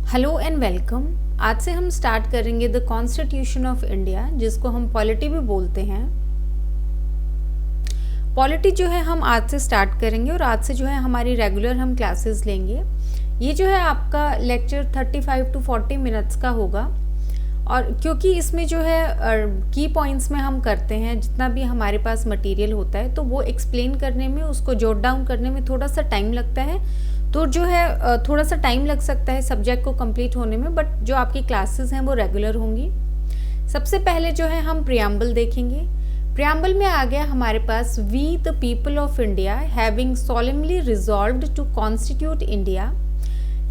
Hello and welcome. आज से हम स्टार्ट करेंगे द कॉन्स्टिट्यूशन ऑफ इंडिया, जिसको हम पॉलिटी भी बोलते हैं। पॉलिटी जो है हम आज से स्टार्ट करेंगे और आज से जो है हमारी रेगुलर हम क्लासेस लेंगे। ये जो है आपका लेक्चर 35 to 40 मिनट्स का होगा और क्योंकि इसमें जो है की पॉइंट्स में हम करते हैं, जितना भी हमारे पास मटेरियल होता है तो वो एक्सप्लेन करने में, उसको जॉट डाउन करने में थोड़ा सा टाइम लगता है। तो जो है थोड़ा सा टाइम लग सकता है सब्जेक्ट को कंप्लीट होने में, बट जो आपकी क्लासेस हैं वो रेगुलर होंगी। सबसे पहले जो है हम प्रियम्बल देखेंगे। प्रियम्बल में आ गया हमारे पास, we the people of India having solemnly resolved to constitute India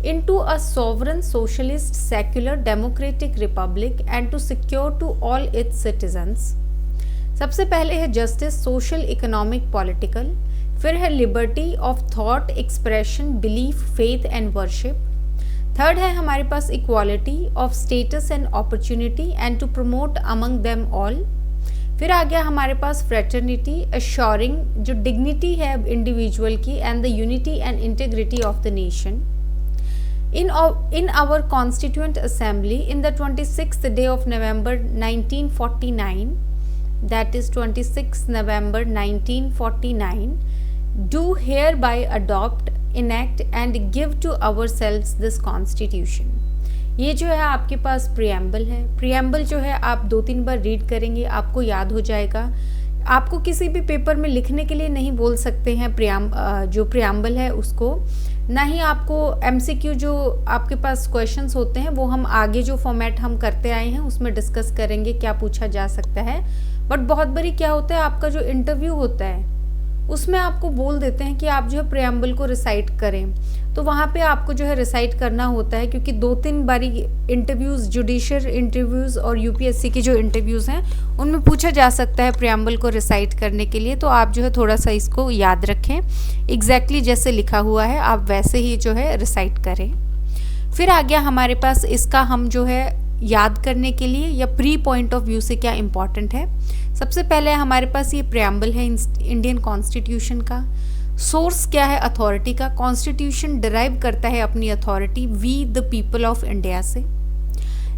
into a sovereign socialist secular democratic republic and to secure to all its citizens। सबसे पहले है जस्टिस, सोशल, इकोनॉमिक, पॉलिटिकल। फिर है liberty of thought, expression, belief, faith and worship. Third है हमारे पास equality of status and opportunity and to promote among them all. फिर आ गया हमारे पास फ्रेटर्निटी, अश्योरिंग जो डिग्निटी है इंडिविजुअल की and the unity and integrity of the nation. In our Constituent Assembly in the 26th day of November 1949, that is 26th November 1949, do hereby adopt, enact and give to ourselves this Constitution। ये जो है आपके पास preamble है। Preamble जो है आप 2-3 बार read करेंगे, आपको याद हो जाएगा। आपको किसी भी पेपर में लिखने के लिए नहीं बोल सकते हैं जो प्रियम्बल है उसको, ना ही आपको MCQ जो आपके पास क्वेश्चंस होते हैं वो हम आगे जो फॉर्मेट हम करते आए हैं उसमें डिस्कस करेंगे क्या पूछा जा सकता है। बट बहुत बारी क्या होता है, आपका जो इंटरव्यू होता है उसमें आपको बोल देते हैं कि आप जो है प्रियम्बल को रिसाइट करें, तो वहाँ पे आपको जो है रिसाइट करना होता है, क्योंकि 2-3 बारी इंटरव्यूज़, जुडिशियल इंटरव्यूज़ और UPSC के जो इंटरव्यूज़ हैं उनमें पूछा जा सकता है प्रियम्बल को रिसाइट करने के लिए। तो आप जो है थोड़ा सा इसको याद रखें, एग्जैक्टली जैसे लिखा हुआ है आप वैसे ही जो है रिसाइट करें। फिर आ गया हमारे पास इसका हम जो है याद करने के लिए या प्री पॉइंट ऑफ व्यू से क्या इम्पॉर्टेंट है। सबसे पहले हमारे पास ये प्रियम्बल है इंडियन कॉन्स्टिट्यूशन का। सोर्स क्या है अथॉरिटी का, कॉन्स्टिट्यूशन डिराइव करता है अपनी authority we the people of India से।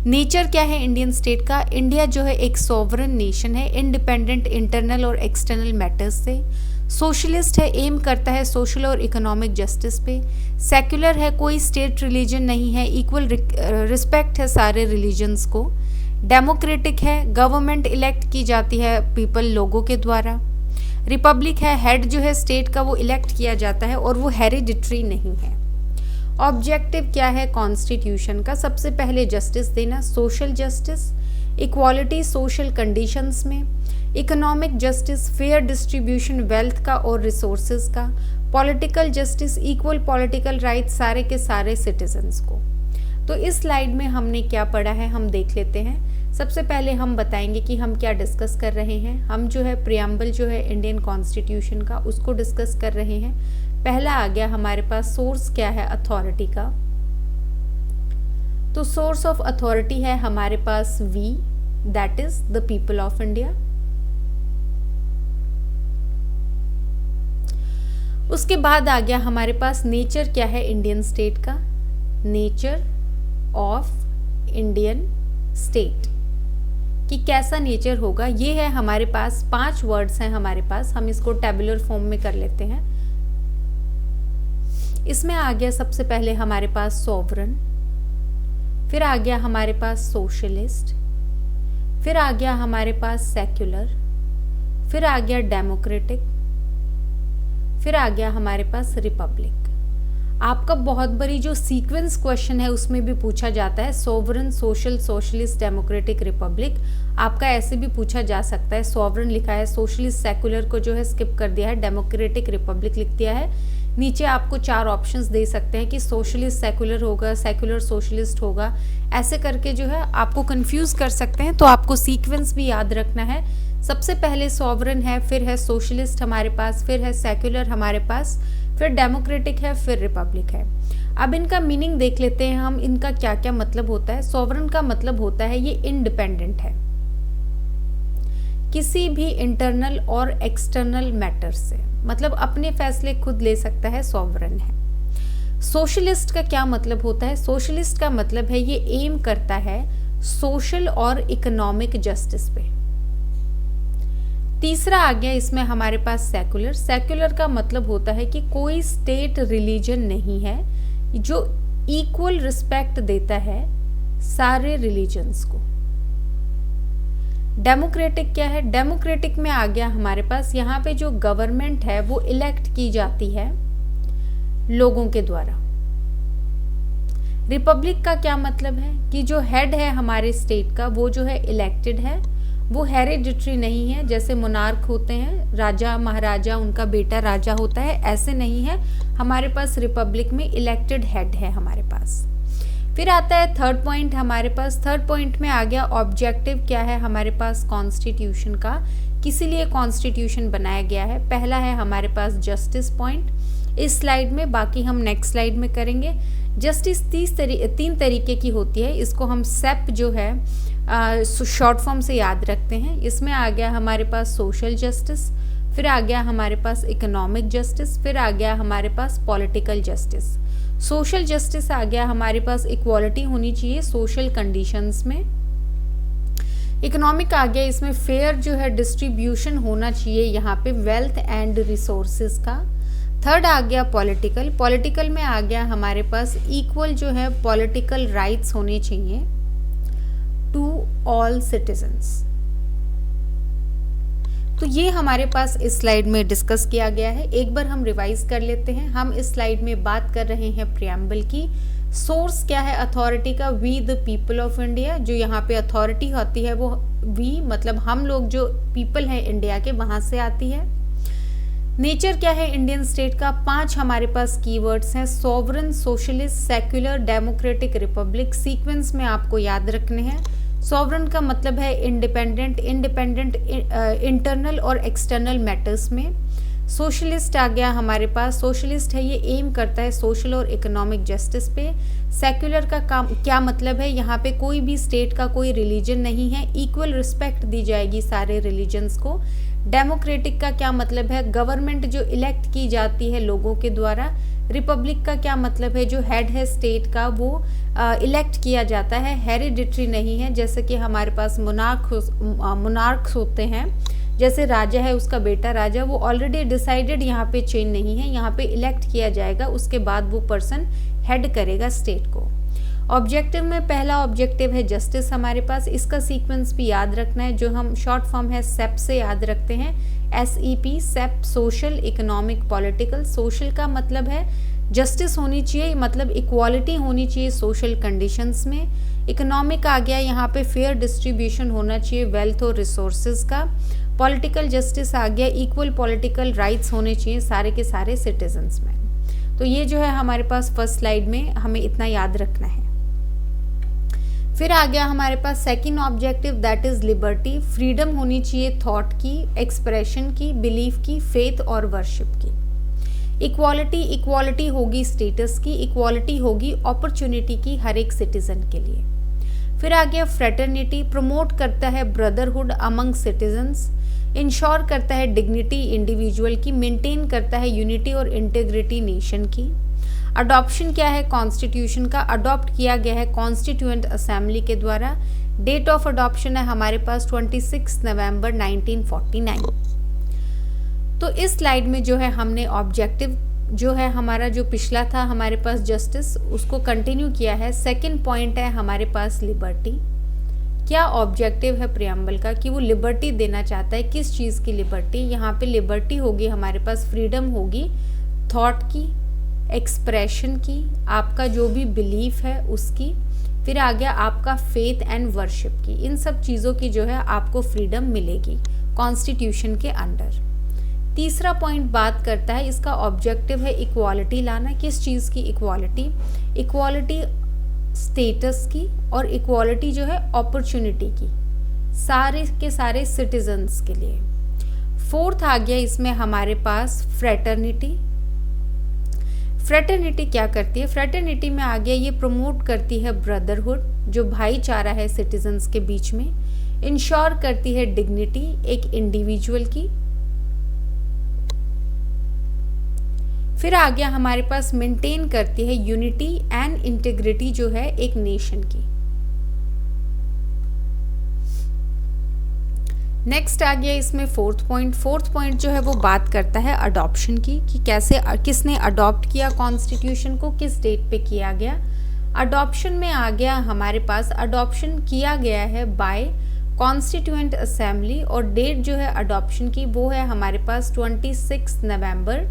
नेचर क्या है इंडियन स्टेट का, इंडिया जो है एक सॉवरन नेशन है, इंडिपेंडेंट इंटरनल और एक्सटर्नल मैटर्स से। सोशलिस्ट है, एम करता है सोशल और इकोनॉमिक जस्टिस पे। सेक्युलर है, कोई स्टेट रिलीजन नहीं है, इक्वल रिस्पेक्ट है सारे रिलीजन्स को। डेमोक्रेटिक है, गवर्नमेंट इलेक्ट की जाती है पीपल लोगों के द्वारा। रिपब्लिक है, हेड जो है स्टेट का वो इलेक्ट किया जाता है और वो हेरिडिटरी नहीं है। ऑब्जेक्टिव क्या है कॉन्स्टिट्यूशन का, सबसे पहले जस्टिस देना, social justice, equality social conditions में, economic justice, fair distribution wealth का और रिसोर्सेज का, political justice, equal political rights सारे के सारे सिटीजन्स को। तो इस स्लाइड में हमने क्या पढ़ा है हम देख लेते हैं। सबसे पहले हम बताएंगे कि हम क्या डिस्कस कर रहे हैं। हम जो है प्रियम्बल जो है इंडियन कॉन्स्टिट्यूशन का उसको डिस्कस कर रहे हैं। पहला आ गया हमारे पास सोर्स क्या है अथॉरिटी का, तो सोर्स ऑफ अथॉरिटी है हमारे पास we, that is the people of India. उसके बाद आ गया हमारे पास नेचर क्या है इंडियन स्टेट का, नेचर ऑफ इंडियन स्टेट कि कैसा नेचर होगा। ये है हमारे पास 5 वर्ड्स हैं हमारे पास, हम इसको टेबुलर फॉर्म में कर लेते हैं। इसमें आ गया सबसे पहले हमारे पास सॉवरन, फिर आ गया हमारे पास सोशलिस्ट, फिर आ गया हमारे पास सेक्युलर, फिर आ गया डेमोक्रेटिक, फिर आ गया हमारे पास रिपब्लिक। आपका बहुत बड़ी जो सीक्वेंस क्वेश्चन है उसमें भी पूछा जाता है sovereign, social, socialist, democratic, Republic. आपका ऐसे भी पूछा जा सकता है, सोवरन लिखा है, सोशलिस्ट सेक्युलर को जो है स्किप कर दिया है, डेमोक्रेटिक रिपब्लिक लिख दिया है। नीचे आपको 4 ऑप्शंस दे सकते हैं कि सोशलिस्ट सेक्युलर होगा, सेक्युलर सोशलिस्ट होगा, ऐसे करके जो है आपको कंफ्यूज कर सकते हैं। तो आपको सीक्वेंस भी याद रखना है। सबसे पहले सॉवरन है, फिर है सोशलिस्ट हमारे पास, फिर है सेक्युलर हमारे पास, फिर डेमोक्रेटिक है, फिर रिपब्लिक है। अब इनका मीनिंग देख लेते हैं हम, इनका क्या क्या मतलब होता है। सॉवरन का मतलब होता है ये इंडिपेंडेंट है किसी भी इंटरनल और एक्सटर्नल मैटर से, मतलब अपने फैसले खुद ले सकता है, सॉवरन है। सोशलिस्ट का क्या मतलब होता है? सोशलिस्ट का मतलब है ये एम करता है सोशल और इकोनॉमिक जस्टिस पे। तीसरा आ गया इसमें हमारे पास सेक्युलर। सेक्युलर का मतलब होता है कि कोई स्टेट रिलीजन नहीं है जो इक्वल रिस्पेक्ट देता है सारे रिलीजन्स को। डेमोक्रेटिक क्या है? डेमोक्रेटिक में आ गया हमारे पास यहाँ पे जो गवर्नमेंट है वो इलेक्ट की जाती है लोगों के द्वारा। रिपब्लिक का क्या मतलब है कि जो हेड है हमारे स्टेट का वो जो है इलेक्टेड है, वो हेरिडिटरी नहीं है। जैसे मोनार्क होते हैं, राजा महाराजा, उनका बेटा राजा होता है, ऐसे नहीं है। हमारे पास रिपब्लिक में इलेक्टेड हेड है हमारे पास। फिर आता है थर्ड पॉइंट हमारे पास। थर्ड पॉइंट में आ गया ऑब्जेक्टिव क्या है हमारे पास कॉन्स्टिट्यूशन का, किस लिए कॉन्स्टिट्यूशन बनाया गया है। पहला है हमारे पास जस्टिस पॉइंट इस स्लाइड में, बाकी हम नेक्स्ट स्लाइड में करेंगे। जस्टिस तीन तरीके की होती है, इसको हम सेप जो है शॉर्ट फॉर्म से याद रखते हैं। इसमें आ गया हमारे पास सोशल जस्टिस, फिर आ गया हमारे पास इकोनॉमिक जस्टिस, फिर आ गया हमारे पास पॉलिटिकल जस्टिस। सोशल जस्टिस आ गया हमारे पास इक्वालिटी होनी चाहिए सोशल कंडीशंस में। इकोनॉमिक आ गया, इसमें फेयर जो है डिस्ट्रीब्यूशन होना चाहिए यहाँ पे वेल्थ एंड रिसोर्सेज का। थर्ड आ गया पॉलिटिकल। पॉलिटिकल में आ गया हमारे पास इक्वल जो है पॉलिटिकल राइट्स होने चाहिए टू ऑल सिटीजन्स। तो ये हमारे पास इस स्लाइड में डिस्कस किया गया है। एक बार हम रिवाइज कर लेते हैं। हम इस स्लाइड में बात कर रहे हैं प्रियम्बल की। सोर्स क्या है अथॉरिटी का? We the people of India. जो यहाँ पे अथॉरिटी होती है वो वी मतलब हम लोग जो पीपल हैं इंडिया के, वहाँ से आती है। नेचर क्या है इंडियन स्टेट का? 5 हमारे पास कीवर्ड्स हैं, sovereign, socialist, secular, democratic, Republic. Sequence में आपको याद रखने हैं। सॉवरन का मतलब है इंडिपेंडेंट इंटरनल और एक्सटर्नल मैटर्स में। सोशलिस्ट आ गया हमारे पास। सोशलिस्ट है ये एम करता है सोशल और इकोनॉमिक जस्टिस पे। सेक्युलर का काम क्या मतलब है? यहाँ पे कोई भी स्टेट का कोई रिलीजन नहीं है, इक्वल रिस्पेक्ट दी जाएगी सारे रिलीजन्स को। डेमोक्रेटिक का क्या मतलब है? गवर्नमेंट जो इलेक्ट की जाती है लोगों के द्वारा। रिपब्लिक का क्या मतलब है? जो हेड है स्टेट का वो इलेक्ट किया जाता है, हेरिडिटरी नहीं है। जैसे कि हमारे पास मोनार्क्स होते हैं, जैसे राजा है उसका बेटा राजा, वो ऑलरेडी डिसाइडेड यहाँ पे चेंज नहीं है, यहाँ पे इलेक्ट किया जाएगा, उसके बाद वो पर्सन हेड करेगा स्टेट को। ऑब्जेक्टिव में पहला ऑब्जेक्टिव है जस्टिस हमारे पास। इसका सीक्वेंस भी याद रखना है, जो हम शॉर्ट फॉर्म है सेप से याद रखते हैं, SEP, सेप, सोशल, इकोनॉमिक, पॉलिटिकल। सोशल का मतलब है जस्टिस होनी चाहिए, मतलब इक्वालिटी होनी चाहिए सोशल कंडीशंस में। इकोनॉमिक आ गया यहाँ पे फेयर डिस्ट्रीब्यूशन होना चाहिए वेल्थ और रिसोर्सेज का। पॉलिटिकल जस्टिस आ गया, इक्वल पॉलिटिकल राइट्स होने चाहिए सारे के सारे सिटीजन्स में। तो ये जो है हमारे पास फर्स्ट स्लाइड में हमें इतना याद रखना है। फिर आ गया हमारे पास second objective, that is liberty. Freedom होनी चाहिए थॉट की, एक्सप्रेशन की, बिलीफ की, फेथ और वर्शिप की। इक्वालिटी, इक्वालिटी होगी स्टेटस की, इक्वालिटी होगी अपॉर्चुनिटी की हर एक सिटीजन के लिए। फिर आ गया फ्रेटर्निटी, प्रमोट करता है ब्रदरहुड अमंग सिटीजन्स, इंश्योर करता है डिग्निटी इंडिविजुअल की, मेंटेन करता है यूनिटी और इंटीग्रिटी नेशन की। अडॉप्शन क्या है? कॉन्स्टिट्यूशन का अडॉप्ट किया गया है कॉन्स्टिट्यूएंट असेंबली के द्वारा। डेट ऑफ अडॉप्शन है हमारे पास 26 नवंबर 1949। तो इस स्लाइड में जो है हमने ऑब्जेक्टिव जो है हमारा जो पिछला था हमारे पास जस्टिस, उसको कंटिन्यू किया है। सेकंड पॉइंट है हमारे पास लिबर्टी। क्या ऑब्जेक्टिव है प्रियम्बल का कि वो लिबर्टी देना चाहता है। किस चीज़ की लिबर्टी? यहाँ पे लिबर्टी होगी हमारे पास, फ्रीडम होगी थॉट की, एक्सप्रेशन की, आपका जो भी बिलीफ है उसकी, फिर आ गया आपका फेथ एंड वर्शिप की। इन सब चीज़ों की जो है आपको फ्रीडम मिलेगी कॉन्स्टिट्यूशन के अंडर। तीसरा पॉइंट बात करता है, इसका ऑब्जेक्टिव है इक्वालिटी लाना। किस चीज़ की इक्वालिटी? इक्वालिटी स्टेटस की और इक्वालिटी जो है अपॉर्चुनिटी की, सारे के सारे सिटीजन्स के लिए। फोर्थ आ गया इसमें हमारे पास फ्रेटर्निटी। फ्रेटर्निटी क्या करती है? फ्रेटर्निटी में आ गया ये प्रमोट करती है ब्रदरहुड, जो भाईचारा है सिटीजन्स के बीच में। इंश्योर करती है डिग्निटी एक इंडिविजुअल की। फिर आ गया हमारे पास मेंटेन करती है यूनिटी एंड इंटीग्रिटी जो है एक नेशन की। नेक्स्ट आ गया इसमें फोर्थ पॉइंट जो है वो बात करता है अडॉप्शन की, कि कैसे किसने अडॉप्ट किया कॉन्स्टिट्यूशन को, किस डेट पे किया गया। अडॉप्शन में आ गया हमारे पास, अडॉप्शन किया गया है बाय कॉन्स्टिट्यूएंट असेंबली, और डेट जो है अडॉप्शन की वो है हमारे पास 26 नवंबर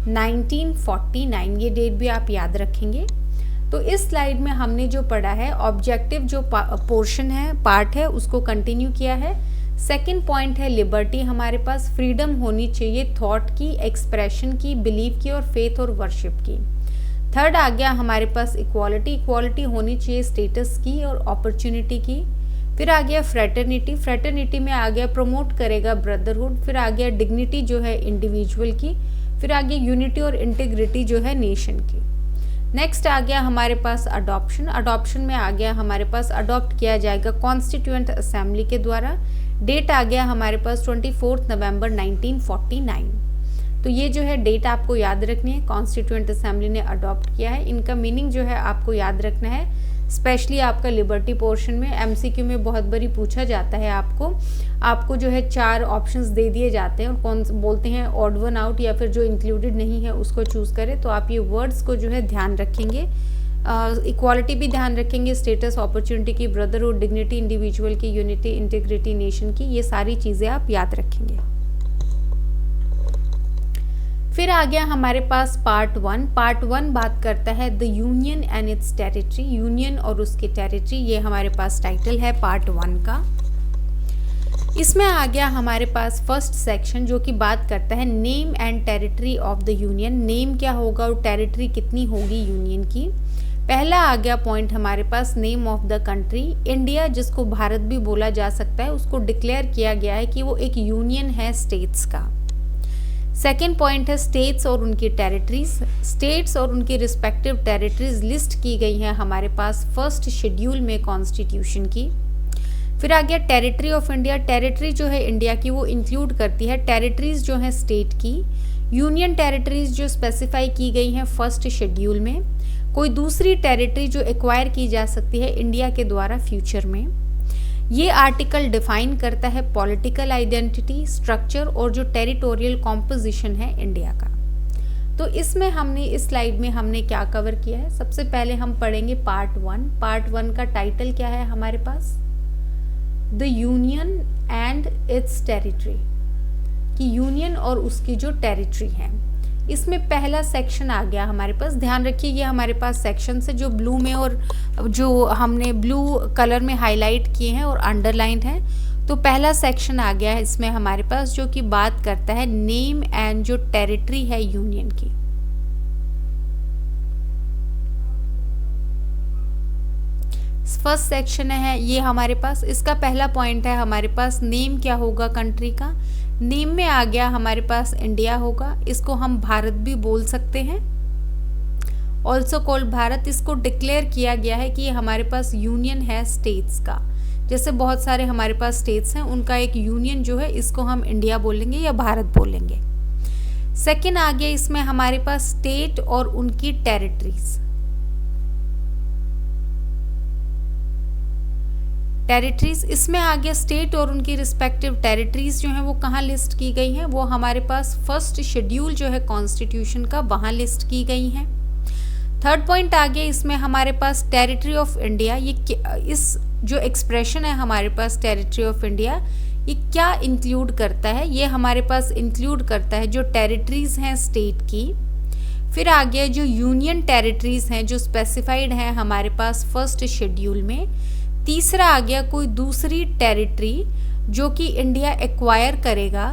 1949। ये डेट भी आप याद रखेंगे। तो इस स्लाइड में हमने जो पढ़ा है ऑब्जेक्टिव जो पोर्शन है, पार्ट है, उसको कंटिन्यू किया है। सेकंड पॉइंट है लिबर्टी, हमारे पास फ्रीडम होनी चाहिए थॉट की, एक्सप्रेशन की, बिलीव की और फेथ और वर्शिप की। थर्ड आ गया हमारे पास इक्वालिटी होनी चाहिए स्टेटस की और अपॉर्चुनिटी की। फिर आ गया फ्रेटर्निटी में आ गया प्रमोट करेगा ब्रदरहुड। फिर आ गया डिग्निटी जो है इंडिविजुअल की। फिर आ गया यूनिटी और इंटीग्रिटी जो है नेशन की। नेक्स्ट आ गया हमारे पास अडॉप्शन में आ गया हमारे पास अडॉप्ट किया जाएगा कॉन्स्टिट्यूएंट असेंबली के द्वारा। डेट आ गया हमारे पास 24 नवंबर 1949। तो ये जो है डेट आपको याद रखनी है, कॉन्स्टिट्यूएंट असेंबली ने अडॉप्ट किया है। इनका मीनिंग जो है आपको याद रखना है, स्पेशली आपका लिबर्टी पोर्शन में एमसीक्यू में बहुत बारी पूछा जाता है। आपको जो है 4 ऑप्शंस दे दिए जाते हैं और कौन बोलते हैं ऑड वन आउट, या फिर जो इंक्लूडेड नहीं है उसको चूज करें। तो आप ये वर्ड्स को जो है ध्यान रखेंगे, इक्वालिटी भी ध्यान रखेंगे, स्टेटस, अपॉर्चुनिटी की, ब्रदरहुड, डिग्निटी इंडिविजुअल की, यूनिटी, इंटीग्रिटी नेशन की, ये सारी चीज़ें आप याद रखेंगे। फिर आ गया हमारे पास पार्ट वन बात करता है the union and its territory, union और उसकी टेरिटरी, ये हमारे पास टाइटल है पार्ट 1 का। इसमें आ गया हमारे पास फर्स्ट सेक्शन जो कि बात करता है name and territory of the union, name क्या होगा और टेरिटरी कितनी होगी यूनियन की। पहला आ गया पॉइंट हमारे पास name of the country, India जिसको भारत भी बोला जा सकता है, उसको डिक्लेयर किया गया है कि वो एक यूनियन है स्टेट्स का। सेकेंड पॉइंट है स्टेट्स और उनकी टेरिटरीज, स्टेट्स और उनकी रिस्पेक्टिव टेरिटरीज लिस्ट की गई हैं हमारे पास फर्स्ट शेड्यूल में कॉन्स्टिट्यूशन की। फिर आ गया टेरिटरी ऑफ इंडिया, टेरिटरी जो है इंडिया की वो इंक्लूड करती है टेरिटरीज जो है स्टेट की, यूनियन टेरिटरीज जो स्पेसिफाई की गई हैं फर्स्ट शेड्यूल में, कोई दूसरी टेरिटरी जो एक्वायर की जा सकती है इंडिया के द्वारा फ्यूचर में। ये आर्टिकल डिफाइन करता है पॉलिटिकल आइडेंटिटी, स्ट्रक्चर और जो टेरिटोरियल कॉम्पोजिशन है इंडिया का। तो इसमें हमने इस स्लाइड में हमने क्या कवर किया है, सबसे पहले हम पढ़ेंगे पार्ट 1। पार्ट 1 का टाइटल क्या है हमारे पास, the union and its territory, कि यूनियन और उसकी जो टेरिटरी है। इसमें पहला सेक्शन आ गया हमारे पास, ध्यान रखिए ये हमारे पास सेक्शन है जो ब्लू में और जो हमने ब्लू कलर में हाईलाइट किए हैं और अंडरलाइंड है। तो पहला सेक्शन आ गया है इसमें हमारे पास जो कि बात करता है नेम एंड जो टेरिटरी है यूनियन की। फर्स्ट सेक्शन है ये हमारे पास, इसका पहला पॉइंट है हमारे पास नेम क्या होगा कंट्री का। नेम में आ गया हमारे पास इंडिया होगा, इसको हम भारत भी बोल सकते हैं, ऑल्सो कॉल्ड भारत। इसको डिक्लेयर किया गया है कि ये हमारे पास यूनियन है स्टेट्स का, जैसे बहुत सारे हमारे पास स्टेट्स हैं उनका एक यूनियन जो है इसको हम इंडिया बोलेंगे या भारत बोलेंगे। सेकेंड आ गया इसमें हमारे पास स्टेट और उनकी टेरिटरीज, इसमें आ गया स्टेट और उनकी रिस्पेक्टिव टेरिटरीज जो हैं वो कहाँ लिस्ट की गई हैं, वो हमारे पास फर्स्ट शेड्यूल जो है कॉन्स्टिट्यूशन का वहाँ लिस्ट की गई हैं। थर्ड पॉइंट आ गया इसमें हमारे पास टेरिटरी ऑफ इंडिया, ये इस जो एक्सप्रेशन है हमारे पास टेरिटरी ऑफ इंडिया ये क्या इंक्लूड करता है, ये हमारे पास इंक्लूड करता है जो टेरिटरीज हैं स्टेट की। फिर आ गया जो यूनियन टेरिटरीज हैं जो स्पेसिफाइड हैं हमारे पास फर्स्ट शेड्यूल में। तीसरा आ गया कोई दूसरी टेरिटरी जो कि इंडिया एक्वायर करेगा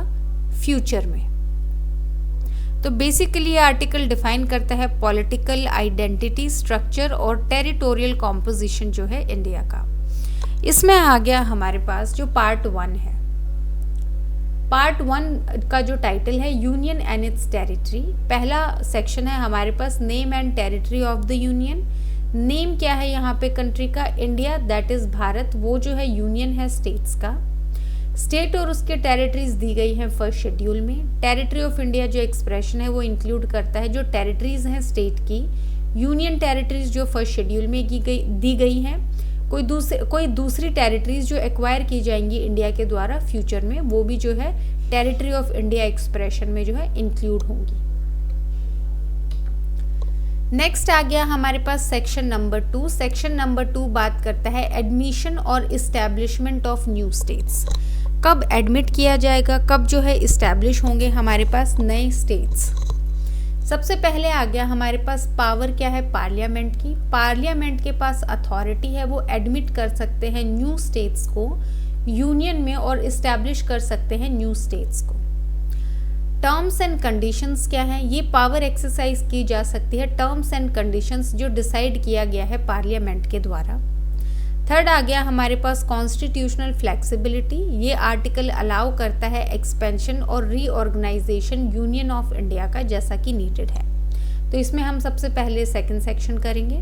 फ्यूचर में। तो बेसिकली ये आर्टिकल डिफाइन करता है पॉलिटिकल आइडेंटिटी, स्ट्रक्चर और टेरिटोरियल कॉम्पोजिशन जो है इंडिया का। इसमें आ गया हमारे पास जो पार्ट 1 है, पार्ट 1 का जो टाइटल है यूनियन एंड इट्स टेरिटरी। पहला सेक्शन है हमारे पास name and territory of the union. Name क्या है यहाँ पे कंट्री का, इंडिया दैट इज भारत, वो जो है यूनियन है स्टेट्स का। स्टेट और उसके टेरिटरीज दी गई हैं फर्स्ट शेड्यूल में। टेरिटरी ऑफ इंडिया जो एक्सप्रेशन है वो इंक्लूड करता है जो टेरिटरीज हैं स्टेट की, यूनियन टेरिटरीज जो फर्स्ट शेड्यूल में दी गई हैं, कोई दूसरी टेरिटरीज जो एक्वायर की जाएंगी इंडिया के द्वारा फ्यूचर में, वो भी जो है टेरिटरी ऑफ इंडिया एक्सप्रेशन में जो है इंक्लूड होंगी। नेक्स्ट आ गया हमारे पास सेक्शन नंबर 2। सेक्शन नंबर 2 बात करता है एडमिशन और इस्टेब्लिशमेंट ऑफ न्यू स्टेट्स। कब एडमिट किया जाएगा, कब जो है इस्टेब्लिश होंगे हमारे पास नए स्टेट्स। सबसे पहले आ गया हमारे पास पावर क्या है पार्लियामेंट की। पार्लियामेंट के पास अथॉरिटी है, वो एडमिट कर सकते हैं न्यू स्टेट्स को यूनियन में और इस्टेब्लिश कर सकते हैं न्यू स्टेट्स को। टर्म्स एंड कंडीशंस क्या हैं, ये पावर एक्सरसाइज की जा सकती है टर्म्स एंड कंडीशंस जो डिसाइड किया गया है पार्लियामेंट के द्वारा। थर्ड आ गया हमारे पास कॉन्स्टिट्यूशनल फ्लेक्सिबिलिटी। ये आर्टिकल अलाउ करता है एक्सपेंशन और रीऑर्गेनाइजेशन यूनियन ऑफ इंडिया का जैसा कि नीडेड है। तो इसमें हम सबसे पहले सेकंड सेक्शन करेंगे।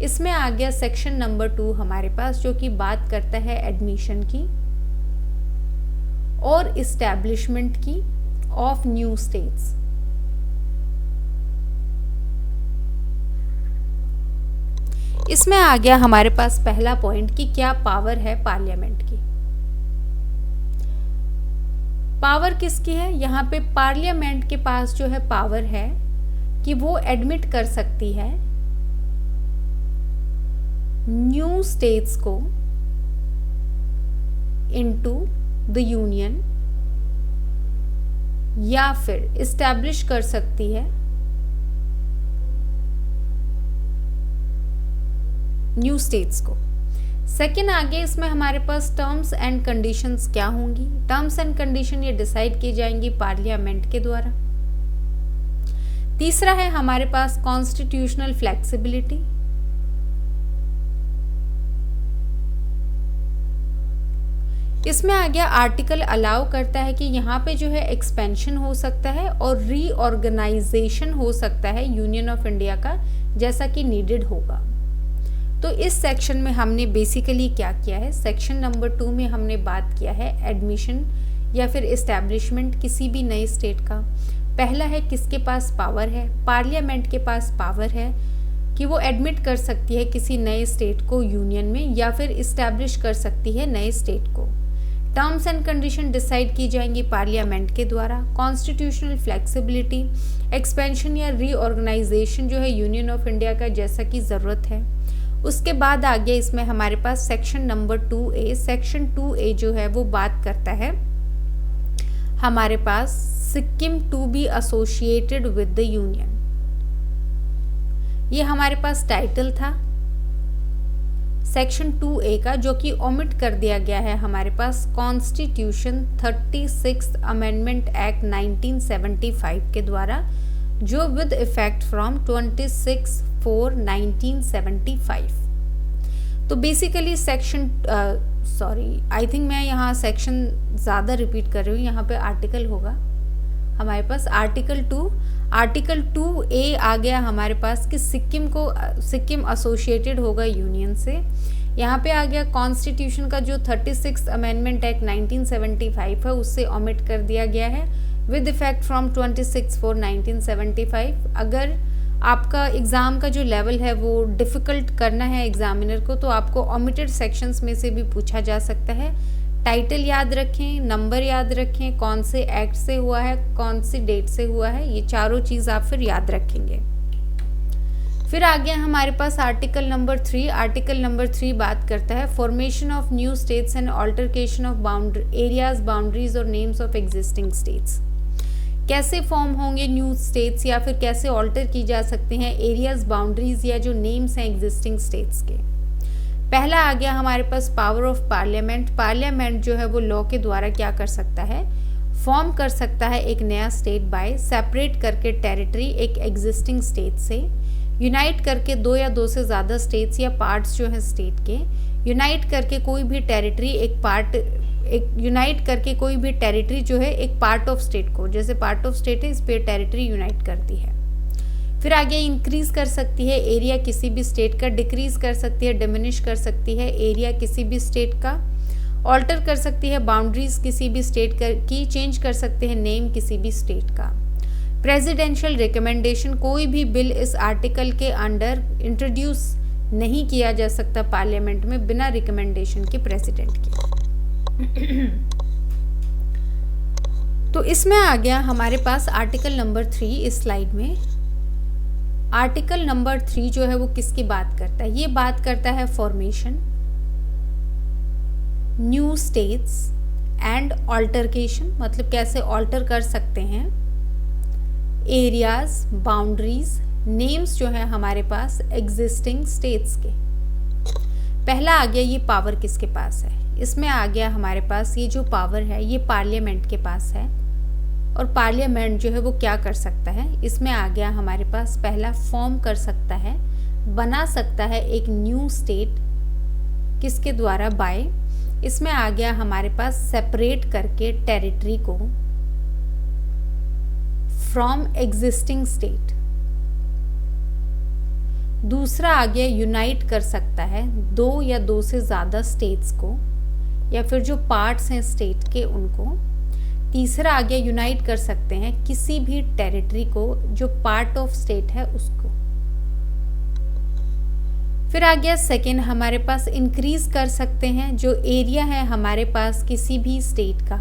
इसमें आ गया सेक्शन नंबर 2 हमारे पास जो कि बात करता है एडमिशन की और इस्टेब्लिशमेंट की ऑफ न्यू स्टेट्स। इसमें आ गया हमारे पास पहला पॉइंट कि क्या पावर है पार्लियामेंट की। पावर किसकी है, यहाँ पे पार्लियामेंट के पास जो है पावर है कि वो एडमिट कर सकती है न्यू स्टेट्स को इनटू द यूनियन या फिर इस्टेब्लिश कर सकती है न्यू स्टेट्स को। सेकेंड आगे इसमें हमारे पास टर्म्स एंड कंडीशंस क्या होंगी। टर्म्स एंड कंडीशन ये डिसाइड की जाएंगी पार्लियामेंट के द्वारा। तीसरा है हमारे पास कॉन्स्टिट्यूशनल फ्लेक्सिबिलिटी। इसमें आ गया आर्टिकल अलाउ करता है कि यहाँ पे जो है एक्सपेंशन हो सकता है और रीऑर्गेनाइजेशन हो सकता है यूनियन ऑफ इंडिया का जैसा कि नीडेड होगा। तो इस सेक्शन में हमने बेसिकली क्या किया है, सेक्शन नंबर 2 में हमने बात किया है एडमिशन या फिर इस्टेब्लिशमेंट किसी भी नए स्टेट का। पहला है किसके पास पावर है, पार्लियामेंट के पास पावर है कि वो एडमिट कर सकती है किसी नए स्टेट को यूनियन में या फिर इस्टेब्लिश कर सकती है नए स्टेट को। टर्म्स एंड कंडीशन डिसाइड की जाएंगी पार्लियामेंट के द्वारा। कॉन्स्टिट्यूशनल फ्लेक्सिबिलिटी, एक्सपेंशन या रीऑर्गेनाइजेशन जो है यूनियन ऑफ इंडिया का जैसा कि ज़रूरत है। उसके बाद आ गया इसमें हमारे पास section number 2A। Section 2A जो है वो बात करता है हमारे पास Sikkim to be associated with the union. ये हमारे पास टाइटल था सेक्शन 2A का जो कि ओमिट कर दिया गया है हमारे पास कॉन्स्टिट्यूशन 36 अमेंडमेंट एक्ट 1975 के द्वारा जो विद इफेक्ट फ्रॉम 26/4/1975। तो बेसिकली सेक्शन आई थिंक मैं यहाँ सेक्शन ज़्यादा रिपीट कर रही हूँ, यहाँ पे आर्टिकल होगा हमारे पास आर्टिकल 2A आ गया हमारे पास कि सिक्किम एसोसिएटेड होगा यूनियन से। यहाँ पे आ गया कॉन्स्टिट्यूशन का जो 36 अमेंडमेंट एक्ट 1975 है उससे ओमिट कर दिया गया है विद इफेक्ट फ्रॉम 26/4/1975। अगर आपका एग्ज़ाम का जो लेवल है वो डिफ़िकल्ट करना है एग्जामिनर को तो आपको ओमिटेड सेक्शंस में से भी पूछा जा सकता है। टाइटल याद रखें, नंबर याद रखें, कौन से एक्ट से हुआ है, कौन सी डेट से हुआ है, ये चारों चीज़ आप फिर याद रखेंगे। फिर आ गया हमारे पास आर्टिकल नंबर 3। आर्टिकल नंबर 3 बात करता है formation of new states and altercation of areas, boundaries और नेम्स ऑफ एग्जिस्टिंग स्टेट्स। कैसे फॉर्म होंगे न्यू स्टेट्स या फिर कैसे ऑल्टर की जा सकते हैं एरियाज, बाउंड्रीज या जो नेम्स हैं एग्जिस्टिंग स्टेट्स के। पहला आ गया हमारे पास पावर ऑफ पार्लियामेंट। पार्लियामेंट जो है वो लॉ के द्वारा क्या कर सकता है, फॉर्म कर सकता है एक नया स्टेट बाय सेपरेट करके टेरिटरी एक एग्जिस्टिंग स्टेट से, यूनाइट करके दो या दो से ज़्यादा स्टेट्स या पार्ट्स जो हैं स्टेट के, यूनाइट करके कोई भी टेरिटरी यूनाइट करके कोई भी टेरिटरी जो है एक पार्ट ऑफ स्टेट को, जैसे पार्ट ऑफ स्टेट है इस पर टेरिटरी यूनाइट करती है। फिर आगे इंक्रीज कर सकती है एरिया किसी भी स्टेट का, डिक्रीज कर सकती है, डिमिनिश कर सकती है एरिया किसी भी स्टेट का, ऑल्टर कर सकती है बाउंड्रीज किसी भी स्टेट की, चेंज कर सकते हैं नेम किसी भी स्टेट का। प्रेसिडेंशियल रिकमेंडेशन, कोई भी बिल इस आर्टिकल के अंडर इंट्रोड्यूस नहीं किया जा सकता पार्लियामेंट में बिना रिकमेंडेशन के प्रेसिडेंट के। तो इसमें आ गया हमारे पास आर्टिकल नंबर 3 इस स्लाइड में। आर्टिकल नंबर 3 जो है वो किसकी बात करता है? ये बात करता है formation, new states and altercation, मतलब कैसे ऑल्टर कर सकते हैं, एरियाज, बाउंड्रीज, नेम्स जो है हमारे पास एग्जिस्टिंग स्टेट्स के। पहला आ गया ये पावर किसके पास है? इसमें आ गया हमारे पास ये जो पावर है ये पार्लियामेंट के पास है। और पार्लियामेंट जो है वो क्या कर सकता है? इसमें आ गया हमारे पास पहला फॉर्म कर सकता है, बना सकता है एक न्यू स्टेट, किसके द्वारा? बाय। इसमें आ गया हमारे पास सेपरेट करके टेरिटरी को फ्रॉम एग्जिस्टिंग स्टेट। दूसरा आ गया यूनाइट कर सकता है दो या दो से ज़्यादा स्टेट्स को, या फिर जो पार्ट्स हैं स्टेट के उनको। तीसरा आ गया यूनाइट कर सकते हैं किसी भी टेरिटरी को जो पार्ट ऑफ स्टेट है उसको। फिर आ गया सेकेंड हमारे पास इंक्रीज कर सकते हैं जो एरिया है हमारे पास किसी भी स्टेट का।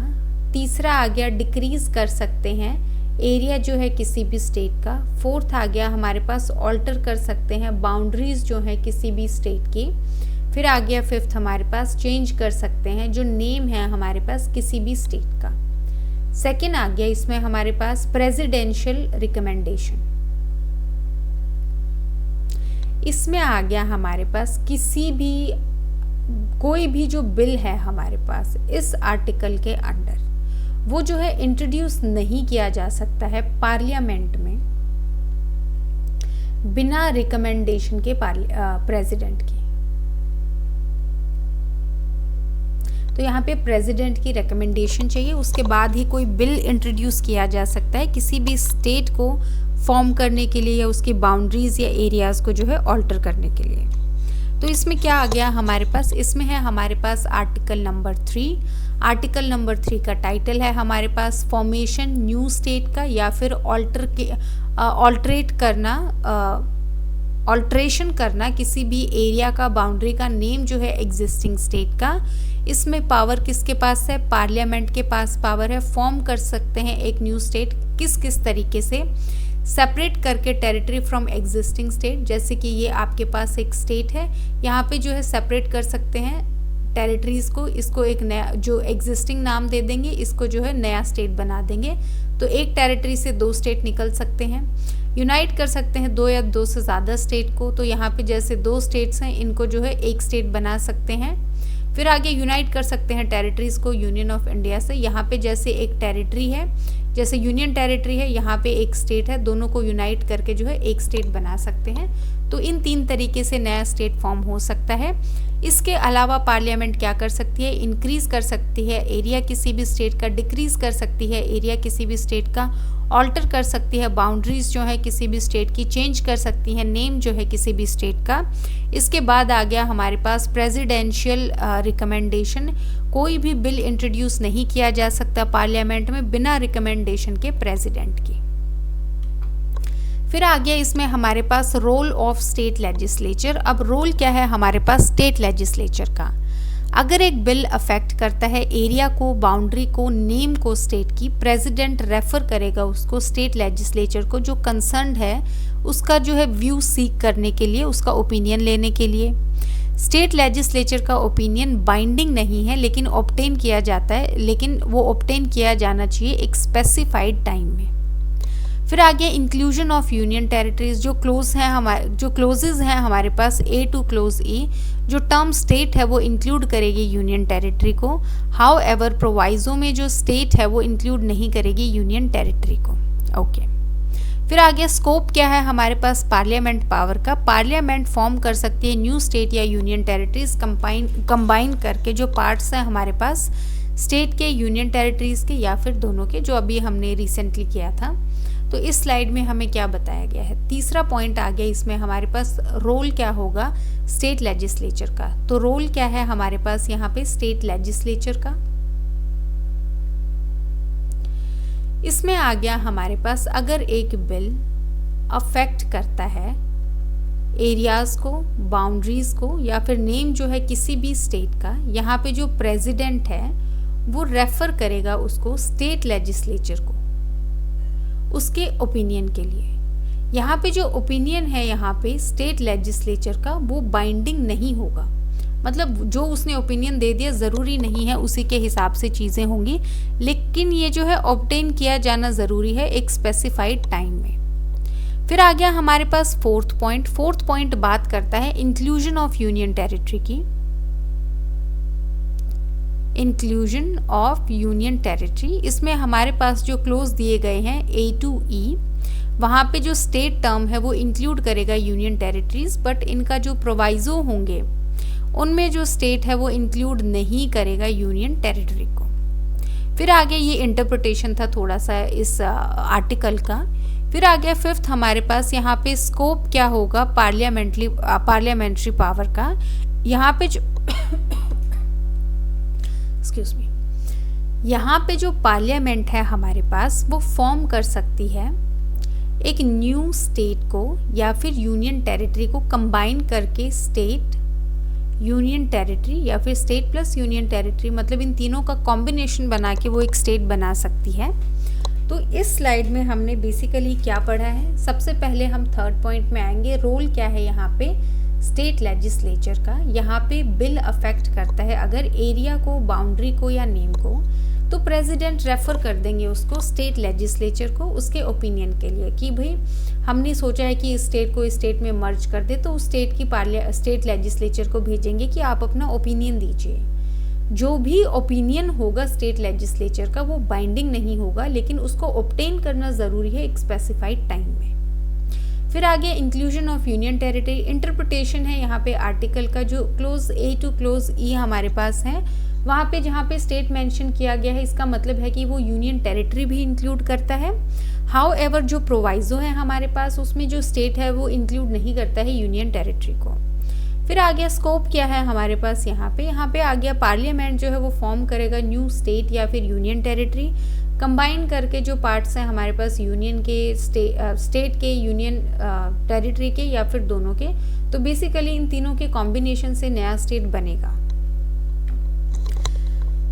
तीसरा आ गया डिक्रीज कर सकते हैं एरिया जो है किसी भी स्टेट का। फोर्थ आ गया हमारे पास ऑल्टर कर सकते हैं बाउंड्रीज जो है किसी भी स्टेट की। फिर आ गया फिफ्थ हमारे पास चेंज कर सकते हैं जो नेम है हमारे पास किसी भी स्टेट का। सेकेंड आ गया इसमें हमारे पास प्रेसिडेंशियल रिकमेंडेशन। इसमें आ गया हमारे पास किसी भी कोई भी जो बिल है हमारे पास इस आर्टिकल के अंडर वो जो है इंट्रोड्यूस नहीं किया जा सकता है पार्लियामेंट में बिना रिकमेंडेशन के प्रेसिडेंट की। तो यहाँ पे प्रेसिडेंट की रिकमेंडेशन चाहिए, उसके बाद ही कोई बिल इंट्रोड्यूस किया जा सकता है किसी भी स्टेट को फॉर्म करने के लिए या उसकी बाउंड्रीज या एरियाज को जो है ऑल्टर करने के लिए। तो इसमें क्या आ गया हमारे पास? इसमें है हमारे पास आर्टिकल नंबर 3। आर्टिकल नंबर 3 का टाइटल है हमारे पास फॉर्मेशन न्यू स्टेट का, या फिर ऑल्ट्रेशन करना किसी भी एरिया का, बाउंड्री का, नेम जो है एग्जिस्टिंग स्टेट का। इसमें पावर किसके पास है? पार्लियामेंट के पास पावर है। फॉर्म कर सकते हैं एक न्यू स्टेट, किस किस तरीके से? सेपरेट करके टेरिटरी फ्रॉम एग्जिस्टिंग स्टेट, जैसे कि ये आपके पास एक स्टेट है, यहाँ पे जो है सेपरेट कर सकते हैं टेरिटरीज को, इसको एक नया जो एग्जिस्टिंग नाम दे देंगे, इसको जो है नया स्टेट बना देंगे। तो एक टेरिटरी से दो स्टेट निकल सकते हैं। यूनाइट कर सकते हैं दो या दो से ज़्यादा स्टेट को, तो यहाँ पे जैसे दो स्टेट्स हैं इनको जो है एक स्टेट बना सकते हैं। फिर आगे यूनाइट कर सकते हैं टेरिटरीज को यूनियन ऑफ इंडिया से। यहाँ पे जैसे एक टेरिटरी है, जैसे यूनियन टेरिटरी है, यहाँ पे एक स्टेट है, दोनों को यूनाइट करके जो है एक स्टेट बना सकते हैं। तो इन तीन तरीके से नया स्टेट फॉर्म हो सकता है। इसके अलावा पार्लियामेंट क्या कर सकती है? इंक्रीज कर सकती है एरिया किसी भी स्टेट का, डिक्रीज कर सकती है एरिया किसी भी स्टेट का, ऑल्टर कर सकती है बाउंड्रीज जो है किसी भी स्टेट की, चेंज कर सकती है नेम जो है किसी भी स्टेट का। इसके बाद आ गया हमारे पास प्रेसिडेंशियल रिकमेंडेशन। कोई भी बिल इंट्रोड्यूस नहीं किया जा सकता पार्लियामेंट में बिना रिकमेंडेशन के प्रेसिडेंट की। फिर आ गया इसमें हमारे पास रोल ऑफ स्टेट लेजिस्लेचर। अब रोल क्या है हमारे पास स्टेट लेजिस्लेचर का? अगर एक बिल अफेक्ट करता है एरिया को, बाउंड्री को, नेम को स्टेट की, प्रेसिडेंट रेफर करेगा उसको स्टेट लेजिस्लेचर को जो कंसर्न्ड है उसका जो है व्यू सीक करने के लिए, उसका ओपिनियन लेने के लिए। स्टेट लेजिस्लेचर का ओपिनियन बाइंडिंग नहीं है लेकिन ऑब्टेन किया जाता है, लेकिन वो ऑब्टेन किया जाना चाहिए एक स्पेसिफाइड टाइम में। फिर आ गया इंक्लूजन ऑफ यूनियन टेरिटरीज। जो क्लोजेज हैं हमारे पास A टू क्लोज E, जो टर्म स्टेट है वो इंक्लूड करेगी यूनियन टेरिटरी को। हाउ एवर प्रोवाइजो में जो स्टेट है वो इंक्लूड नहीं करेगी यूनियन टेरिटरी को। ओके। फिर आ गया स्कोप क्या है हमारे पास पार्लियामेंट पावर का? पार्लियामेंट फॉर्म कर सकती है न्यू स्टेट या यूनियन टेरिटरीज कंबाइन करके, जो पार्ट्स हैं हमारे पास स्टेट के, यूनियन टेरिटरीज के, या फिर दोनों के, जो अभी हमने रिसेंटली किया था। तो इस स्लाइड में हमें क्या बताया गया है, तीसरा पॉइंट आ गया इसमें हमारे पास रोल क्या होगा स्टेट लेजिस्लेचर का। तो रोल क्या है हमारे पास यहाँ पे स्टेट लेजिस्लेचर का। इसमें आ गया हमारे पास अगर एक बिल अफेक्ट करता है एरियाज को, बाउंड्रीज को, या फिर नेम जो है किसी भी स्टेट का, यहाँ पे जो प्रेसिडेंट है वो रेफर करेगा उसको स्टेट लेजिस्लेचर को उसके ओपिनियन के लिए। यहाँ पे जो ओपिनियन है यहाँ पे स्टेट लेजिस्लेचर का वो बाइंडिंग नहीं होगा, मतलब जो उसने ओपिनियन दे दिया ज़रूरी नहीं है उसी के हिसाब से चीज़ें होंगी, लेकिन ये जो है ऑब्टेन किया जाना ज़रूरी है एक स्पेसिफाइड टाइम में। फिर आ गया हमारे पास फोर्थ पॉइंट बात करता है इंक्लूजन ऑफ यूनियन टेरिटरी की। इंक्लूजन ऑफ यूनियन टेरिटरी, इसमें हमारे पास जो क्लोज दिए गए हैं A to E, वहाँ पे जो स्टेट टर्म है वो इंक्लूड करेगा यूनियन टेरिटरीज, बट इनका जो प्रोवाइजो होंगे उनमें जो स्टेट है वो इंक्लूड नहीं करेगा यूनियन टेरिटरी को। फिर आगे ये इंटरप्रिटेशन था थोड़ा सा इस आर्टिकल का। फिर आ गया फिफ्थ हमारे पास यहाँ पे स्कोप क्या होगा पार्लियामेंट्री पावर का। यहाँ पे जो एक्सक्यूज मी, यहाँ पे जो पार्लियामेंट है हमारे पास वो फॉर्म कर सकती है एक न्यू स्टेट को या फिर यूनियन टेरिटरी को कंबाइन करके स्टेट, यूनियन टेरिटरी या फिर स्टेट प्लस यूनियन टेरिटरी, मतलब इन तीनों का कॉम्बिनेशन बना के वो एक स्टेट बना सकती है। तो इस स्लाइड में हमने बेसिकली क्या पढ़ा है, सबसे पहले हम थर्ड पॉइंट में आएंगे। रोल क्या है यहाँ पे स्टेट लेजिस्लेचर का। यहाँ पे बिल अफेक्ट करता है अगर एरिया को, बाउंड्री को या नेम को, तो प्रेसिडेंट रेफर कर देंगे उसको स्टेट लेजिस्लेचर को उसके ओपिनियन के लिए कि भाई हमने सोचा है कि इस स्टेट को इस स्टेट में मर्ज कर दे, तो उस स्टेट की स्टेट लेजिस्लेचर को भेजेंगे कि आप अपना ओपिनियन दीजिए। जो भी ओपिनियन होगा स्टेट लेजिस्लेचर का वो बाइंडिंग नहीं होगा, लेकिन उसको ऑब्टेन करना ज़रूरी है एक स्पेसिफाइड टाइम में। फिर आगे inclusion of union territory, interpretation है यहाँ पे आर्टिकल का जो close A to close E हमारे पास है, वहाँ पे जहाँ पे स्टेट मेंशन किया गया है इसका मतलब है कि वो यूनियन टेरिटरी भी इंक्लूड करता है। हाउएवर जो प्रोवाइजो है हमारे पास उसमें जो स्टेट है वो इंक्लूड नहीं करता है यूनियन टेरिटरी को। फिर आ गया स्कोप क्या है हमारे पास यहाँ पे आ गया पार्लियामेंट जो है वो फॉर्म करेगा न्यू स्टेट या फिर यूनियन टेरिटरी, कंबाइन करके जो पार्ट्स हैं हमारे पास यूनियन के, स्टेट के, यूनियन टेरिटरी के या फिर दोनों के, तो बेसिकली इन तीनों के कॉम्बिनेशन से नया स्टेट बनेगा।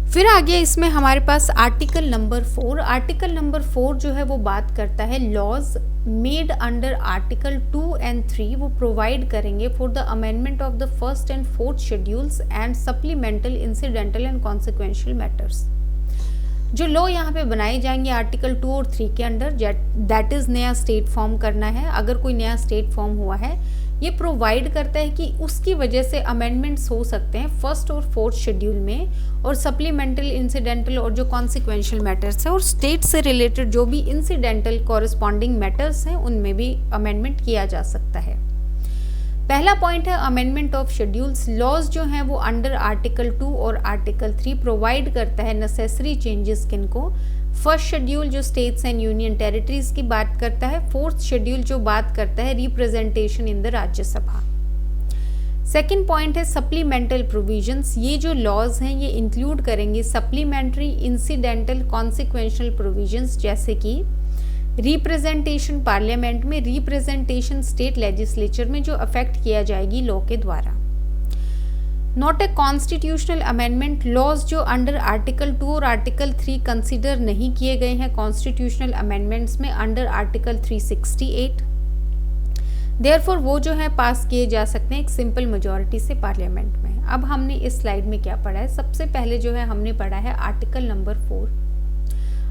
फिर आ गया इसमें हमारे पास आर्टिकल नंबर 4। आर्टिकल नंबर 4 जो है वो बात करता है laws made under article 2 and 3 वो प्रोवाइड करेंगे for the amendment of the first and fourth schedules and supplemental, incidental and consequential matters. जो लॉ यहाँ पे बनाए जाएंगे आर्टिकल 2 और 3 के अंडर, दैट इज नया स्टेट फॉर्म करना है। अगर कोई नया स्टेट फॉर्म हुआ है ये प्रोवाइड करता है कि उसकी वजह से अमेंडमेंट्स हो सकते हैं फर्स्ट और फोर्थ शेड्यूल में, और सप्लीमेंटल, इंसिडेंटल और जो कॉन्सिक्वेंशियल मैटर्स है और स्टेट से रिलेटेड जो भी इंसिडेंटल कॉरेस्पॉन्डिंग मैटर्स हैं उनमें भी अमेंडमेंट किया जा सकता है। पहला पॉइंट है अमेंडमेंट ऑफ शेड्यूल्स। लॉज जो हैं वो अंडर आर्टिकल 2 और आर्टिकल 3 प्रोवाइड करता है नेसेसरी चेंजेस किनको। फर्स्ट शेड्यूल जो स्टेट्स एंड यूनियन टेरिटरीज की बात करता है, फोर्थ शेड्यूल जो बात करता है representation in the Rajya Sabha. Second point है सप्लीमेंटल प्रोविजंस। ये जो लॉज हैं ये इंक्लूड करेंगे सप्लीमेंट्री, इंसिडेंटल, कॉन्सिक्वेंशियल प्रोविजंस, जैसे कि रिप्रेजेंटेशन पार्लियामेंट में, रिप्रेजेंटेशन स्टेट लेजिस्लेचर में जो अफेक्ट किया जाएगी लॉ के द्वारा। Not a constitutional amendment, laws जो अंडर आर्टिकल 2 और आर्टिकल 3 कंसिडर नहीं किए गए हैं कॉन्स्टिट्यूशनल अमेंडमेंट्स में अंडर आर्टिकल 368, देयरफॉर वो जो है पास किए जा सकते हैं एक सिंपल मेजॉरिटी से पार्लियामेंट में। अब हमने इस स्लाइड में क्या पढ़ा है, सबसे पहले जो है हमने पढ़ा है आर्टिकल नंबर 4।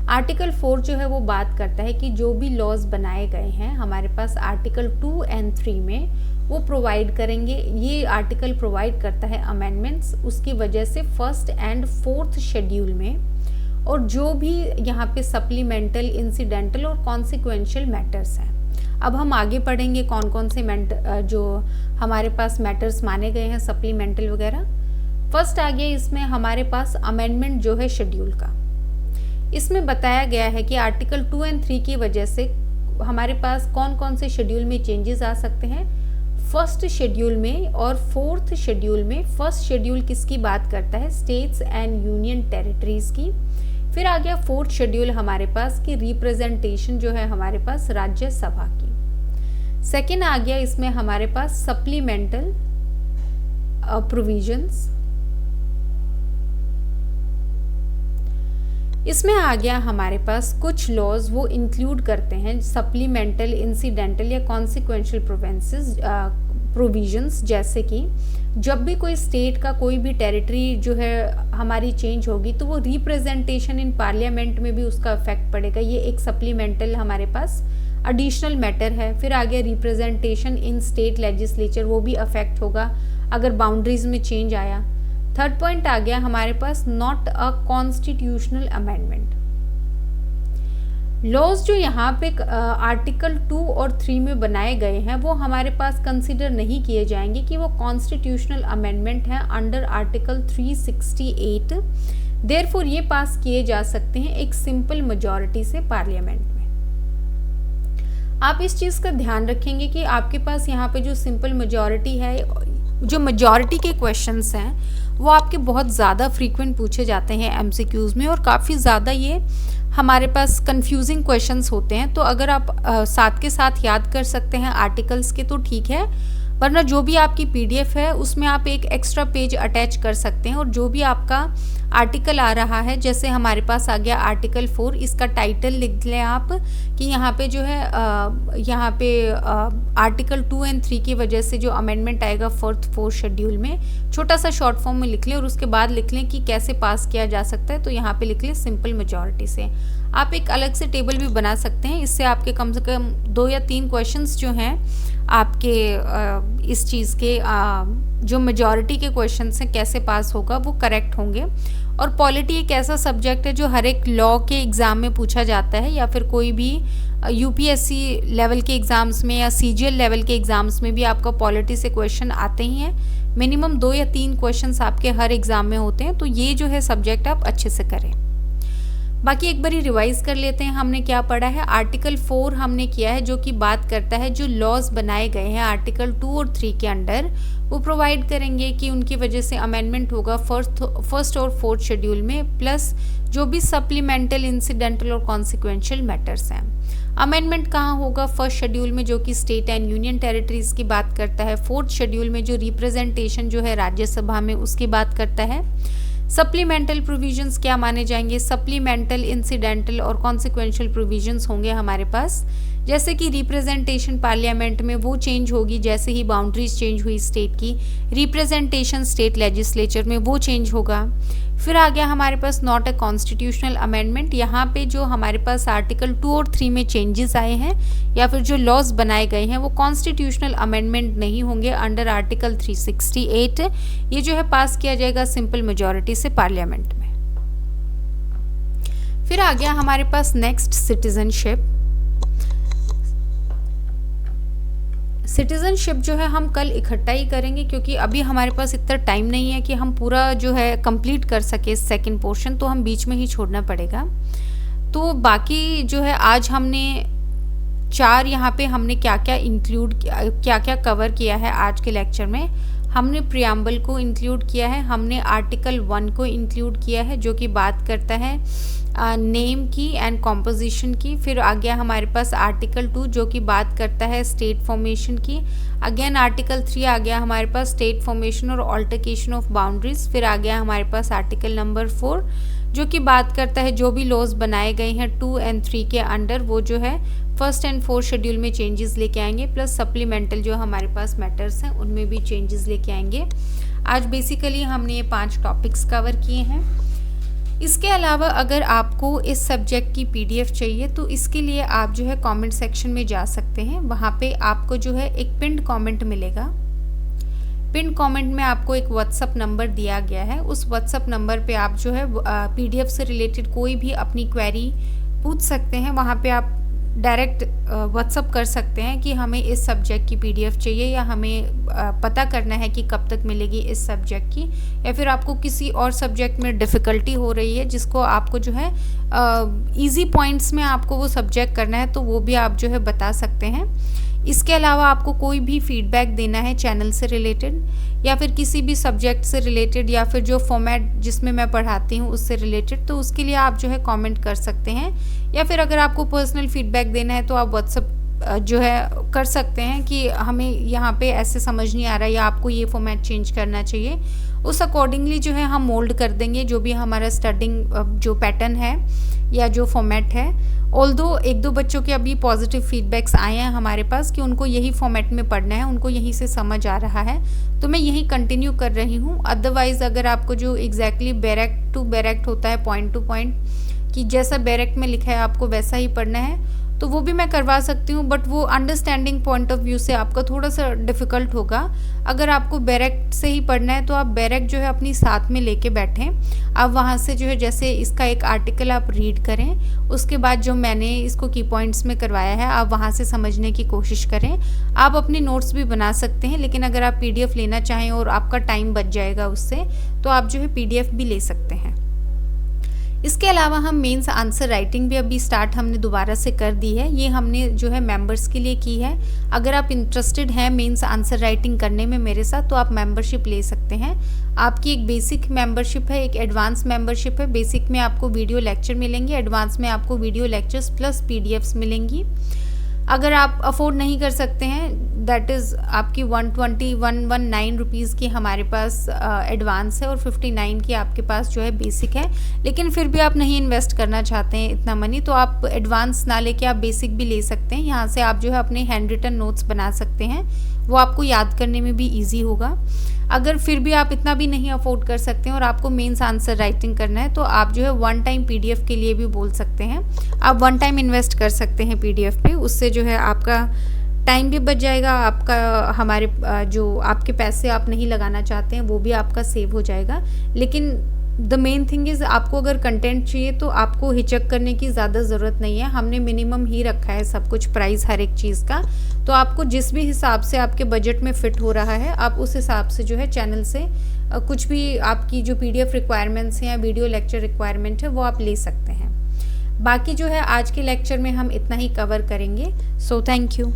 आर्टिकल 4 जो है वो बात करता है कि जो भी लॉज बनाए गए हैं हमारे पास आर्टिकल 2 and 3 में वो प्रोवाइड करेंगे, ये आर्टिकल प्रोवाइड करता है अमेंडमेंट्स उसकी वजह से फर्स्ट एंड फोर्थ शेड्यूल में, और जो भी यहाँ पे सप्लीमेंटल, इंसिडेंटल और कॉन्सिक्वेंशियल मैटर्स हैं। अब हम आगे पढ़ेंगे कौन कौन से जो हमारे पास मैटर्स माने गए हैं सप्लीमेंटल वगैरह। फर्स्ट आ गया इसमें हमारे पास अमेंडमेंट जो है शेड्यूल का। इसमें बताया गया है कि आर्टिकल 2 and 3 की वजह से हमारे पास कौन कौन से शेड्यूल में चेंजेस आ सकते हैं। फर्स्ट शेड्यूल में और फोर्थ शेड्यूल में। फर्स्ट शेड्यूल किसकी बात करता है, स्टेट्स एंड यूनियन टेरिटरीज की। फिर आ गया फोर्थ शेड्यूल हमारे पास की रिप्रेजेंटेशन जो है हमारे पास राज्यसभा की। सेकेंड आ गया इसमें हमारे पास सप्लीमेंटल प्रोविजंस। इसमें आ गया हमारे पास कुछ लॉज वो इंक्लूड करते हैं सप्लीमेंटल, इंसिडेंटल या कॉन्सिक्वेंशियल प्रोविजंस, जैसे कि जब भी कोई स्टेट का कोई भी टेरिटरी जो है हमारी चेंज होगी तो वो रिप्रेजेंटेशन इन पार्लियामेंट में भी उसका इफेक्ट पड़ेगा। ये एक सप्लीमेंटल हमारे पास एडिशनल मैटर है। फिर आ गया रिप्रेजेंटेशन इन स्टेट लेजिस्लेचर, वो भी अफेक्ट होगा अगर बाउंड्रीज में चेंज आया। थर्ड पॉइंट आ गया हमारे पास not a constitutional amendment. Laws जो यहाँ पे आर्टिकल 2 और 3 में बनाए गए हैं वो हमारे पास कंसिडर नहीं किए जाएंगे कि वो कॉन्स्टिट्यूशनल अमेंडमेंट है अंडर आर्टिकल 368। देयरफॉर ये पास किए जा सकते हैं एक सिंपल मेजॉरिटी से पार्लियामेंट में। आप इस चीज़ का ध्यान रखेंगे कि आपके पास यहाँ पे जो सिंपल मेजॉरिटी है, जो मेजॉरिटी के क्वेश्चंस हैं वो आपके बहुत ज़्यादा फ्रीक्वेंट पूछे जाते हैं एमसीक्यूज़ में, और काफ़ी ज़्यादा ये हमारे पास कंफ्यूजिंग क्वेश्चंस होते हैं। तो अगर आप साथ के साथ याद कर सकते हैं आर्टिकल्स के तो ठीक है, वरना जो भी आपकी पीडीएफ है उसमें आप एक एक्स्ट्रा पेज अटैच कर सकते हैं और जो भी आपका आर्टिकल आ रहा है, जैसे हमारे पास आ गया आर्टिकल 4, इसका टाइटल लिख लें आप कि यहाँ पे जो है यहाँ पे आर्टिकल 2 और 3 की वजह से जो अमेंडमेंट आएगा फोर्थ शेड्यूल में, छोटा सा शॉर्ट फॉर्म में लिख लें और उसके बाद लिख लें कि कैसे पास किया जा सकता है। तो यहाँ पे लिख लें सिंपल मेजॉरिटी से। आप एक अलग से टेबल भी बना सकते हैं, इससे आपके कम से कम 2 या 3 क्वेश्चंस जो हैं आपके इस चीज़ के जो मेजॉरिटी के क्वेश्चंस हैं कैसे पास होगा वो करेक्ट होंगे। और पॉलिटी एक ऐसा सब्जेक्ट है जो हर एक लॉ के एग्ज़ाम में पूछा जाता है, या फिर कोई भी यूपीएससी लेवल के एग्ज़ाम्स में या सीजीएल लेवल के एग्ज़ाम्स में भी आपका पॉलिटी से क्वेश्चन आते ही हैं। मिनिमम 2 या 3 क्वेश्चंस आपके हर एग्ज़ाम में होते हैं, तो ये जो है सब्जेक्ट आप अच्छे से करें। बाकी एक बारी रिवाइज कर लेते हैं हमने क्या पढ़ा है। आर्टिकल 4 हमने किया है जो कि बात करता है जो लॉज बनाए गए हैं आर्टिकल 2 और 3 के अंडर, वो प्रोवाइड करेंगे कि उनकी वजह से अमेंडमेंट होगा फर्स्ट और फोर्थ शेड्यूल में, प्लस जो भी सप्लीमेंटल, इंसिडेंटल और कॉन्सिक्वेंशियल मैटर्स हैं। अमेंडमेंट कहाँ होगा, फर्स्ट शेड्यूल में जो कि स्टेट एंड यूनियन टेरिटरीज की बात करता है, फोर्थ शेड्यूल में जो रिप्रेजेंटेशन जो है राज्यसभा में उसकी बात करता है। सप्लीमेंटल प्रोविजंस क्या माने जाएंगे, सप्लीमेंटल, इंसिडेंटल और कॉन्सिक्वेंशियल प्रोविजंस होंगे हमारे पास, जैसे कि रिप्रेजेंटेशन पार्लियामेंट में वो चेंज होगी जैसे ही बाउंड्रीज चेंज हुई स्टेट की, रिप्रेजेंटेशन स्टेट लेजिस्लेचर में वो चेंज होगा। फिर आ गया हमारे पास नॉट अ कॉन्स्टिट्यूशनल अमेंडमेंट, यहाँ पे जो हमारे पास आर्टिकल 2 और 3 में चेंजेस आए हैं या फिर जो लॉज बनाए गए हैं वो कॉन्स्टिट्यूशनल अमेंडमेंट नहीं होंगे अंडर आर्टिकल 368। ये जो है पास किया जाएगा सिंपल मेजॉरिटी से पार्लियामेंट में। फिर आ गया हमारे पास नेक्स्ट सिटीजनशिप। सिटीजनशिप जो है हम कल इकट्ठा ही करेंगे क्योंकि अभी हमारे पास इतना टाइम नहीं है कि हम पूरा जो है कंप्लीट कर सके सेकंड पोर्शन, तो हम बीच में ही छोड़ना पड़ेगा। तो बाकी जो है आज हमने 4 यहाँ पे हमने क्या क्या कवर किया है आज के लेक्चर में। हमने प्रियम्बल को इंक्लूड किया है, हमने आर्टिकल 1 को इंक्लूड किया है जो कि बात करता है नेम की एंड कॉम्पोजिशन की। फिर आ गया हमारे पास आर्टिकल 2 जो कि बात करता है स्टेट फॉर्मेशन की। अगेन आर्टिकल 3 आ गया हमारे पास स्टेट फॉर्मेशन और ऑल्टरकेशन ऑफ बाउंड्रीज। फिर आ गया हमारे पास आर्टिकल नंबर 4 जो कि बात करता है जो भी लॉज बनाए गए हैं 2 और 3 के अंडर वो जो है फर्स्ट एंड फोर्थ शेड्यूल में चेंजेस लेके आएंगे, प्लस सप्लीमेंटल जो हमारे पास मैटर्स हैं उनमें भी चेंजेस लेके आएंगे। आज बेसिकली हमने ये 5 टॉपिक्स कवर किए हैं। इसके अलावा अगर आपको इस सब्जेक्ट की पीडीएफ चाहिए तो इसके लिए आप जो है कमेंट सेक्शन में जा सकते हैं, वहाँ पे आपको जो है एक पिन्ड कमेंट मिलेगा। पिन्ड कमेंट में आपको एक व्हाट्सअप नंबर दिया गया है, उस व्हाट्सअप नंबर पे आप जो है पीडीएफ से रिलेटेड कोई भी अपनी क्वेरी पूछ सकते हैं। वहाँ पे आप डायरेक्ट व्हाट्सअप कर सकते हैं कि हमें इस सब्जेक्ट की पीडीएफ चाहिए, या हमें पता करना है कि कब तक मिलेगी इस सब्जेक्ट की, या फिर आपको किसी और सब्जेक्ट में डिफ़िकल्टी हो रही है जिसको आपको जो है इजी पॉइंट्स में आपको वो सब्जेक्ट करना है, तो वो भी आप जो है बता सकते हैं। इसके अलावा आपको कोई भी फीडबैक देना है चैनल से रिलेटेड, या फिर किसी भी सब्जेक्ट से रिलेटेड, या फिर जो फॉर्मेट जिसमें मैं पढ़ाती हूँ उससे रिलेटेड, तो उसके लिए आप जो है कमेंट कर सकते हैं। या फिर अगर आपको पर्सनल फीडबैक देना है तो आप व्हाट्सएप जो है कर सकते हैं कि हमें यहाँ पे ऐसे समझ नहीं आ रहा है, या आपको ये फॉर्मेट चेंज करना चाहिए। उस अकॉर्डिंगली जो है हम मोल्ड कर देंगे जो भी हमारा स्टडिंग जो पैटर्न है या जो फॉर्मेट है। ऑल्दो 1-2 बच्चों के अभी पॉजिटिव फीडबैक्स आए हैं हमारे पास कि उनको यही फॉर्मेट में पढ़ना है, उनको यहीं से समझ आ रहा है, तो मैं यही कंटिन्यू कर रही हूँ। अदरवाइज़ अगर आपको जो एग्जैक्टली बैरेक्ट टू बैरेक्ट होता है, पॉइंट टू पॉइंट, कि जैसा बैरेक्ट में लिखा है आपको वैसा ही पढ़ना है, तो वो भी मैं करवा सकती हूँ, बट वो अंडरस्टैंडिंग पॉइंट ऑफ व्यू से आपका थोड़ा सा डिफ़िकल्ट होगा। अगर आपको बैरेक्ट से ही पढ़ना है तो आप बैरेक्ट जो है अपनी साथ में लेके बैठें। आप वहाँ से जो है जैसे इसका एक आर्टिकल आप रीड करें, उसके बाद जो मैंने इसको की पॉइंट्स में करवाया है आप वहाँ से समझने की कोशिश करें। आप अपने नोट्स भी बना सकते हैं, लेकिन अगर आप पीडीएफ लेना चाहें और आपका टाइम बच जाएगा उससे, तो आप जो है पीडीएफ भी ले सकते हैं। इसके अलावा हम मेंस आंसर राइटिंग भी अभी स्टार्ट हमने दोबारा से कर दी है। ये हमने जो है मेंबर्स के लिए की है। अगर आप इंटरेस्टेड हैं मेंस आंसर राइटिंग करने में मेरे साथ, तो आप मेंबरशिप ले सकते हैं। आपकी एक बेसिक मेंबरशिप है, एक एडवांस मेंबरशिप है। बेसिक में आपको वीडियो लेक्चर मिलेंगे, एडवांस में आपको वीडियो लेक्चर्स प्लस पीडीएफ्स मिलेंगी। अगर आप अफोर्ड नहीं कर सकते हैं, दैट इज़ आपकी 119 रुपीज़ की हमारे पास एडवांस है और 59 की आपके पास जो है बेसिक है। लेकिन फिर भी आप नहीं इन्वेस्ट करना चाहते हैं इतना मनी, तो आप एडवांस ना लेके आप बेसिक भी ले सकते हैं। यहाँ से आप जो है अपने हैंड रिटन नोट्स बना सकते हैं, वो आपको याद करने में भी ईजी होगा। अगर फिर भी आप इतना भी नहीं अफोर्ड कर सकते हैं और आपको मेंस आंसर राइटिंग करना है, तो आप जो है 1 टाइम पीडीएफ के लिए भी बोल सकते हैं। आप 1 टाइम इन्वेस्ट कर सकते हैं पीडीएफ पे, उससे जो है आपका टाइम भी बच जाएगा, आपका हमारे जो आपके पैसे आप नहीं लगाना चाहते हैं वो भी आपका सेव हो जाएगा। लेकिन द मेन थिंग इज़ आपको अगर कंटेंट चाहिए तो आपको हिचक करने की ज़्यादा ज़रूरत नहीं है। हमने मिनिमम ही रखा है सब कुछ, प्राइस हर एक चीज़ का। तो आपको जिस भी हिसाब से आपके बजट में फ़िट हो रहा है, आप उस हिसाब से जो है चैनल से कुछ भी आपकी जो पीडीएफ रिक्वायरमेंट्स हैं या वीडियो लेक्चर रिक्वायरमेंट है वो आप ले सकते हैं। बाकी जो है आज के लेक्चर में हम इतना ही कवर करेंगे। So thank you.